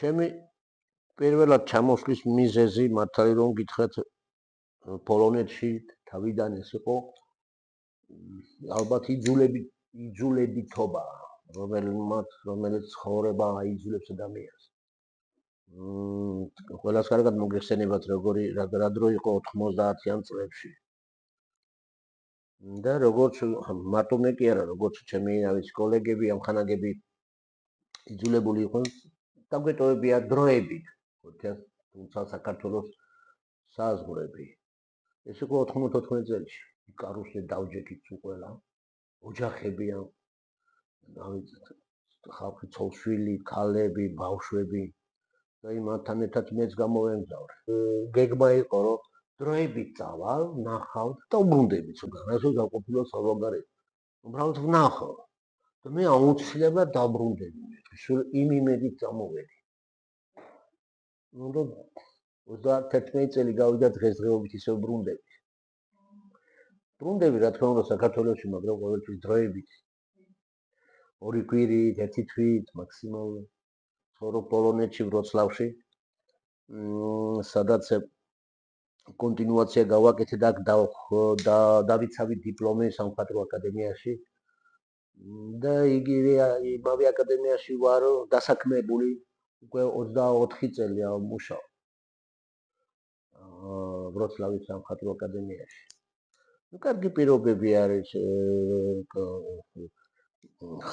ჩემი პირველად ჩამოსვლის მიზეზი მართალი რომ გითხრათ პოლონეთში თავიდან ეს იყო ალბათ იძულებითობა, რომელიც ცხოვრება აიძულებს ადამიანს. ყველას კარგად მოგეხსენებათ რა დრო იყო 90-იან წლებში. და როგორც მარტო მე კი არა, როგორც ჩემი კოლეგები, ამხანაგები იძულებული იყვნენ დაგვეტოვებია დროებით, თუმცა საქართველოს საზღვრები. ეს იყო 94 წელს. კარუსლე დავჯექით თუ ყველა. ოჯახები ხალხი ცოლ-შვილი, ქალები, ბავშვები და მათთან ერთად მეც გამოვემგზავრე. გეგმა იყო რომ დროებით წავალ, ნახავთ და უბრუნდებით უკან. ასე გავყოფილოთ საზღვარგარეთ. უბრალოდ ვნახავ. და მე აუცილებლად დავბრუნდები. სულ იმ იმედით წამოვედი. ნუ 31 წელი გავიდა დღესდღეობით ისე ვბრუნდები. ბრუნდები რა თქმა უნდა საქართველოში, მაგრამ ყოველთვის დროებით. 2 კვირით, 1 თვით მაქსიმალურად. ცხოვრობ პოლონეთში, ვროცლავში. სადაც კონტინუაცია გავაკეთე და დავიცავი დიპლომი სამხატვრო აკადემიაში. და იგივე იმავე აკადემიაში ვარ დასაქმებული უკვე 24 წელია მუშაობ. ვროცლავის სამხატვრო აკადემიაში. კარგი პირობები არის.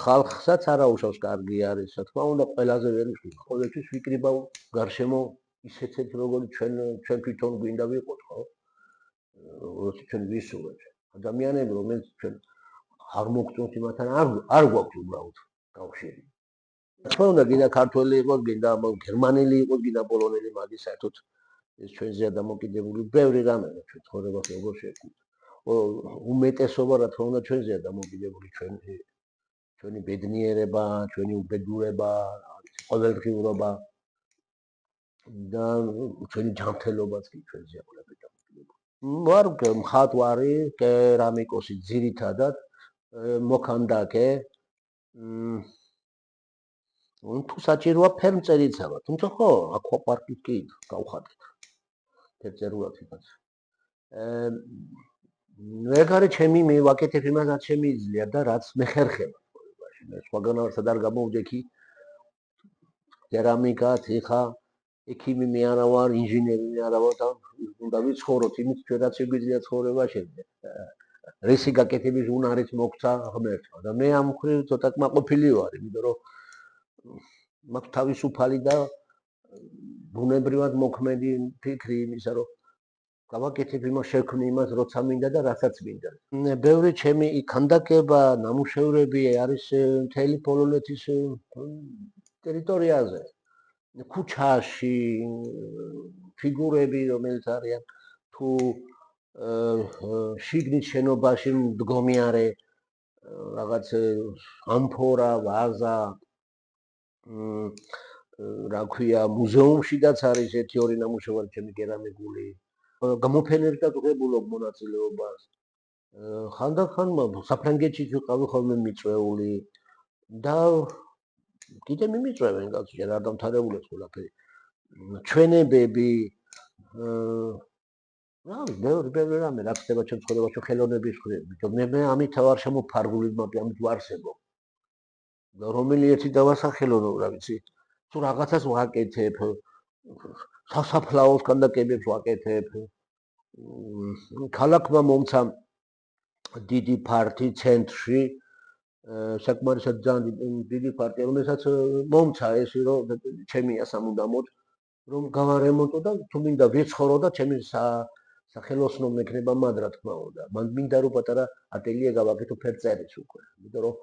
ხალხსაც არ აუშავს კარგი არის, რა თქმა უნდა, ყველაზე ვერ ვიხდი. ყოველთვის ვიკრიბავ გარშემო ისეთეთ, როგორი ჩვენ თვითონ გვინდა ვიყოთ, ხო? როცა ჩვენ ვისურვებთ. ადამიანები, რომელიც ჩვენ არ მოგწონთ იმათთან, არ გვაქვს უბრალოდ კავშირი. რა თქმა უნდა, გინდა ქართველი იყოს, გინდა გერმანელი იყოს, გინდა პოლონელი, მაგის საერთოდ ეს ჩვენზეა დამოკიდებული ბევრი რამე, ჩვენ ცხოვრებას როგორ შევქმნით. უმეტესობა რა თქმა უნდა ჩვენზეა დამოკიდებული, ჩვენი ბედნიერება, ჩვენი უბედურება, ყოველდღიურობა და ჩვენი ჯანმრთელობაც კი ჩვენზეა ყველაფერი დამოკიდებული. ვარ მხატვარი, კერამიკოსი ძირითადად, მოქანდაკე. თუ საჭიროა ფერმწერიც ვარ, თუმცა ხო, აკვაპარკით კი გავხატეთ. ფერწერულად ვიყავს. ეგ არის ჩემი მე ვაკეთებ იმას, რაც შემიძლია და რაც მეხერხება. სხვაგანაირად არ გამოვდექი კერამიკა, თიხა, ექიმი მე არა ვარ, ინჟინერი მე არა ვარ და უნდა ვიცხოვროთ იმით, ჩვენ რაც შეგვიძლია ცხოვრებაში. რისი გაკეთების უნარიც მოგცა ღმერთმა და მე ამ მხრივ ცოტა კმაყოფილი ვარ, იმიტომ რომ მაქვს თავისუფალი და ბუნებრივად მოქმედი ფიქრი იმისა, რომ გავაკეთებ იმას, შევქმნი იმას, როცა მინდა და რასაც მინდა. ბევრი ჩემი ქანდაკება, ნამუშევრები არის მთელი პოლონეთის ტერიტორიაზე. ქუჩაში, ფიგურები, რომელიც არიან თუ შიგნით შენობაში მდგომიარე რაღაც ამფორა, ვაზა, რა ქვია, მუზეუმშიდაც არის 1-2 ნამუშევარი ჩემი კერამიკული. გამოფენებიდან ვღებულობ მონაწილეობას. ხანდახან საფრანგეთში ვიყავი ხოლმე მიწვეული და კიდე მიმიწვევენ კაცი, რა დამთავრებულებს ყველაფერი. ჩვენებები, ბევრი რამე რა ხდება ჩვენ ცხოვრებაში ხელოვნების მხრივ. მე ამით ვარ შემოფარგლული, ამით ვარსებობ. რომელი ერთი დავასახელო, რა ვიცი, თუ რაღაცას ვაკეთებ, სასაფლაოს ქანდაკებებს ვაკეთებ. ქალაქმა მომცა დიდი ფართი ცენტრში, საკმარისად ძალიან დიდი ფართი, რომელსაც მომცა ეს რომ ჩემია სამუდამოდ რომ გავარემონტო და თუ მინდა ვიცხოვრო და ჩემი სახელოსნო მექნება მად რა თქმა უნდა. მან მინდა რომ პატარა ატელიე გავაკეთო ფერწერის უკვე. იმიტომ რომ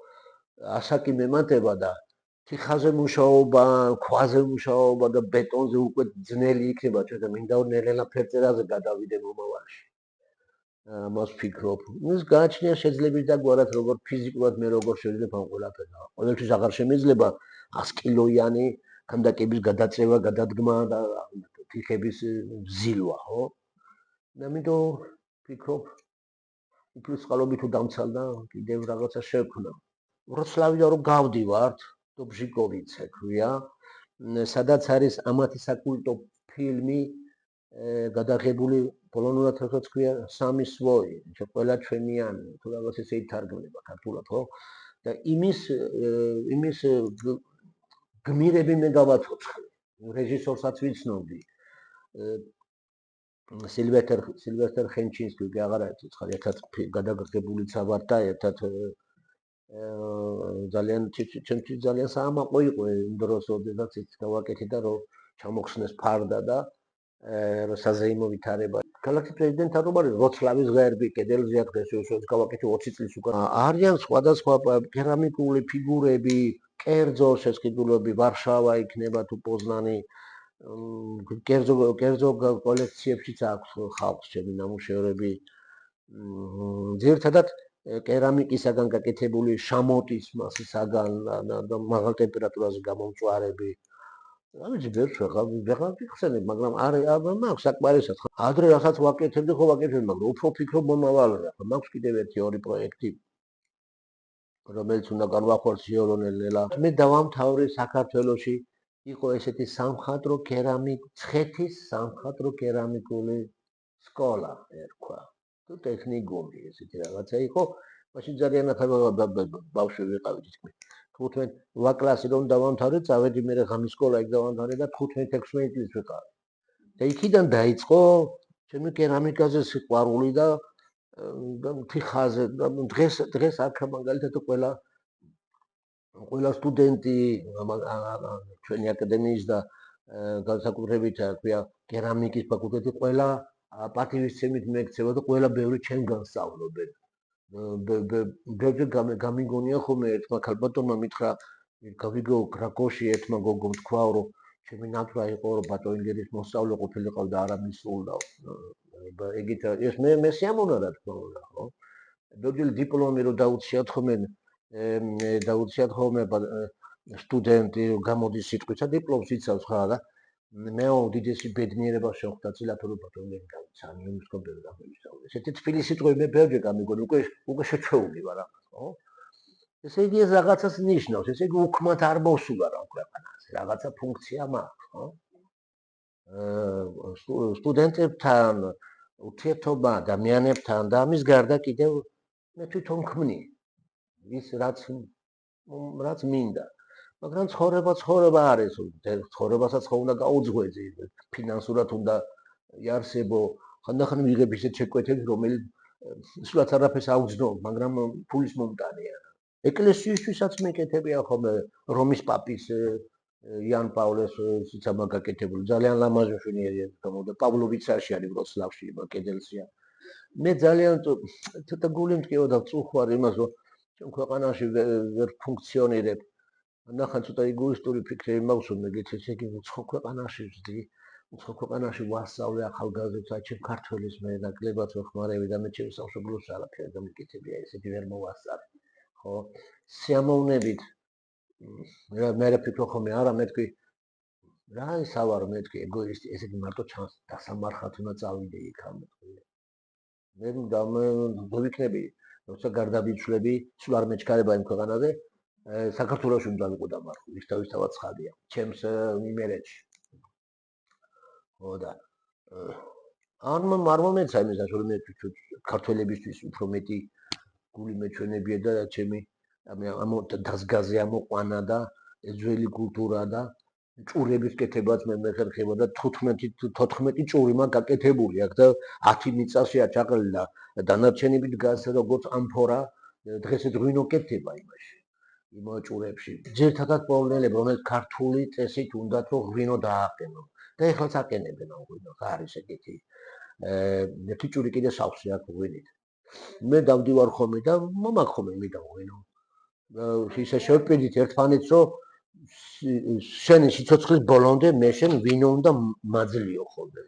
ასაკი მემატება და თიხაზე მუშაობა, ქვაზე მუშაობა და ბეტონზე უკვე ძნელი იქნება, ჩვენ მინდა ნელ-ნელა ფერწერაზე გადავიდე მომავალში. მას ვფიქრობ. ის გააჩნია შეძლების დაგვარად, როგორ ფიზიკურად მე როგორ შეიძლება ამ ყველაფერს. ყოველთვის აღარ შემიძლება 100 კილოიანი ქანდაკების გადაწევა, გადადგმა და თიხების ზილვა, ხო? და ამიტომ ვფიქრობ, უფლის წყალობით თუ დამცალდა, კიდევ რაღაცა შევქმნა. ვროცლავიდან რომ გავდივართ, დობჟიკოვიცე ქვია. სადაც არის ამათი საკულტო ფილმი გადაღებული პოლონურად როგორც ქვია სამი სვოი, ყველა ჩვენიანი, თუ რაღაც ესე ითარგმნება ქართულად, ხო? და იმის გმირები მე გავაცოცხლე. რეჟისორსაც ვიცნობდი. სილვესტერ ხენჩინსკი კი აღარა იცოცხლე, ერთად გადაღებულიც ვარ და ერთად ძალიან ჩემთვის ძალიან საამაყო იყო იმ დროს, როდესაც ის გავაკეთე და რომ ჩამოხსნეს ფარდა და საზეიმო ვითარება. ქალაქის პრეზიდენტად არის როცლავის ღერბი, კედელზეა დღეს გავაკეთე 20 წლის უკან. არიან სხვადასხვა კერამიკული ფიგურები, კერძო შესყიდულები, ვარშავა იქნება თუ პოზნანი. კერძო კოლექციებშიც აქვს ხალხს ჩემი ნამუშევრები. ძირითადად კერამიკისაგან გაკეთებული შამოტის მასისაგან და მაღალ ტემპერატურაზე გამომწვარები. ამის ბევრს ვეღარ ვიხსენებ, მაგრამ მაქვს საკმარისად. ადრე რასაც ვაკეთებდი, მაგრამ უფრო ვფიქრობ მომავალზე. მაქვს კიდევ ერთი ორი პროექტი, რომელიც უნდა განვახორციელოს იერონელა. მე დავამთავრე საქართველოში იყო ესეთი სამხატვრო მცხეთის სამხატვრო კერამიკული სკოლა ერქვა. თუ ტექნიკუმი ესეთი რაღაცა იყო, მაშინ ძალიან ბავშვი ვიყავით თქმით. 15 კლასი რომ დავამთავრე, წავედი მე ღამის სკოლა იქ დავამთავრე და 15-16 წლის ვიყავი. და იქიდან დაიწყო ჩემი კერამიკაზე სიყვარული და თიხაზე დღეს აქ მაგალითად ყველა სტუდენტი ჩვენი აკადემიის და განსაკუთრებით ქვია კერამიკის ფაკულტეტი ყველა პატივისცემით მექცევა და ყველა ბევრი ჩემგან სწავლობენ. ბევრი გამიგონია ხოლმე ერთმა ქალბატონმა მითხრა გავიგო კრაკოვში ერთმა გოგომ თქვა რომ ჩემი ნატრა იყო რომ ბატონგერის მოსწავლე ყოფილიყავ და არ ამისულდა. ეგით ეს მე სიამონა რა თქმა უნდა, ხო? ბევრი დიპლომი რომ დაუციათ ხოლმე სტუდენტი გამოდის სიტყვითა დიპლომს იცავს ხა და მე უდიდესი ბედნიერება შეხვდა წილად რომ ბატონგერი გავიცა ამის კომპიუტერ გამოვისწავლე. ესეთი თბილი სიტყვები მე ბევრი გამიგონი უკვე შეჩეული ვარ ამას, ხო? ესე იგი ეს რაღაცას ნიშნავს, ესე იგი უქმად არ მოსულა რა ქვეყანაზე, რაღაცა ფუნქცია მაქვს, ხო? სტუდენტებთან ურთიერთობა ადამიანებთან და ამის გარდა კიდევ მე თვითონ ქმნი ის რაც მინდა. მაგრამ ცხოვრება არის, ცხოვრებასაც ხო უნდა გაუძღვეძი, ფინანსურად უნდა იარსებო, ხანდახან ვიღებ ისეთ შეკვეთებს, რომელიც სულაც არაფერს აუძნო, მაგრამ ფულის მომტანია. ეკლესიისთვისაც მეკეთებია ხოლმე რომის პაპის იან პავლეს სიცამა გაკეთებული, ძალიან ლამაზი მშვენიერია და პავლოვიცაში არის ვროცლავში კედელზეა. მე ძალიან ცოტა გული მტკივა და წუხვარ იმას, რომ ჩვენ ქვეყანაში ვერ ფუნქციონირებ. ნახან ცოტა ეგოისტური ფიქრები მაქვს, რომ ეგეთ ესე იგი უცხო ქვეყანაში ვზდი, უცხო ქვეყანაში ვასწავლე ახალგაზრდებს, აი ჩემ ქართველის მე ნაკლებად ვეხმარები და მე ჩემს სამშობლოს არაფერი გამიკეთებია, ესეთი ვერ მოვასწარე. ხო? სიამოვნებით მე ფიქრობ ხოლმე არა მე თქვი რა ის ავარ მე თქვი ეგოისტი, ესეთი მარტო ჩანს დასამარხად უნდა წავიდე იქ ამ მე დავიქნები, როცა გარდავიცვლები, სულ არ მეჩქარება იმ ქვეყანაზე, საქართველოში უნდა ვიყო დამარხული, ვისთავად ცხადია, ჩემს იმერეთში. ხო და არ მომეცა იმის რომ მე ქართველებისთვის უფრო მეტი გული მეჩვენებია და ჩემი ამ დასგაზე ამოყვანა და ძველი კულტურა და ჭურების კეთებაც მე მეხერხება და 14 ჭური მაგ გაკეთებული აქვს და 10 მიწაშია ჩაყრილი და დანარჩენები დგას როგორც ამფორა, დღეს ღვინო კეთდება იმაში. იმ ჭურებში. ძირითადად პოლონელები, რომელიც ქართული წესით უნდათ რომ ღვინო დააყენონ. და ეხლაც აყენებენ ამ ღვინოს, არის ეგეთი. ერთი ჭური კიდე სავსე აქვს ღვინით. მე დავდივარ ხოლმე და მომაქვს ხოლმე იმიდან ღვინო. ისე შევპირდით ერთმანეთს რომ შენი სიცოცხლის ბოლომდე მე შენ ვინო უნდა მაძლიო ხოლმე.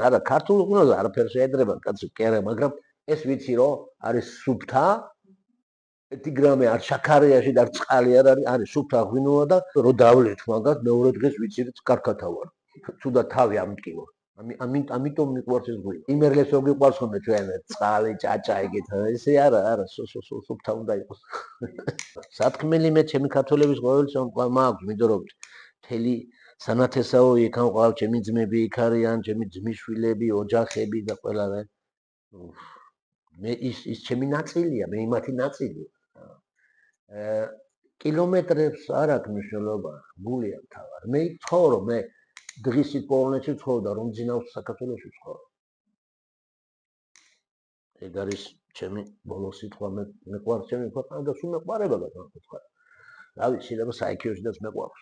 არა, ქართულ ღვინოს არაფერს შეედრება კაცო, კი არა, მაგრამ ეს ვიცი რომ არის სუფთა 1 გრამი არ შაქარიაში და არ წყალი არ არის სუფთა ღვინოა და რო დავლეთ მაგას მეორე დღეს ვიცი რომ კარგათა ვარ. თუნდაც თავი ამტკივა. ამიტომ მიყვარს ეს გვი. იმერლეს რო გიყვარს ხოლმე ჩვენ წყალი, ჭაჭა ეგეთ, ესე არა, სუფთა უნდა იყოს. სათქმელი მე ჩემი ქართველების ყოველთვის მაქვს მიდრობით. მთელი სანათესაო იქ ყავს, ჩემი ძმები იქ არიან, ჩემი ძმისშვილები, ოჯახები და ყველა რა. მე ის ჩემი ნაწილია, მე იმათი ნაწილია. კილომეტრებს არ აქვს მნიშვნელობა, გულია მთავარ. მე ცხოვრობ, მე დღისით პოლონეთში ცხოვრობდა, რომ ძინავს საქართველოში ცხოვრობ. ეგ არის ჩემი ბოლო სიტყვა, მე მეყვარს ჩემი ქვეყანა და სულ მეყვარება გაკეთდა. რა ვიცი, შეიძლება საიქიოშიდაც მეყვარს.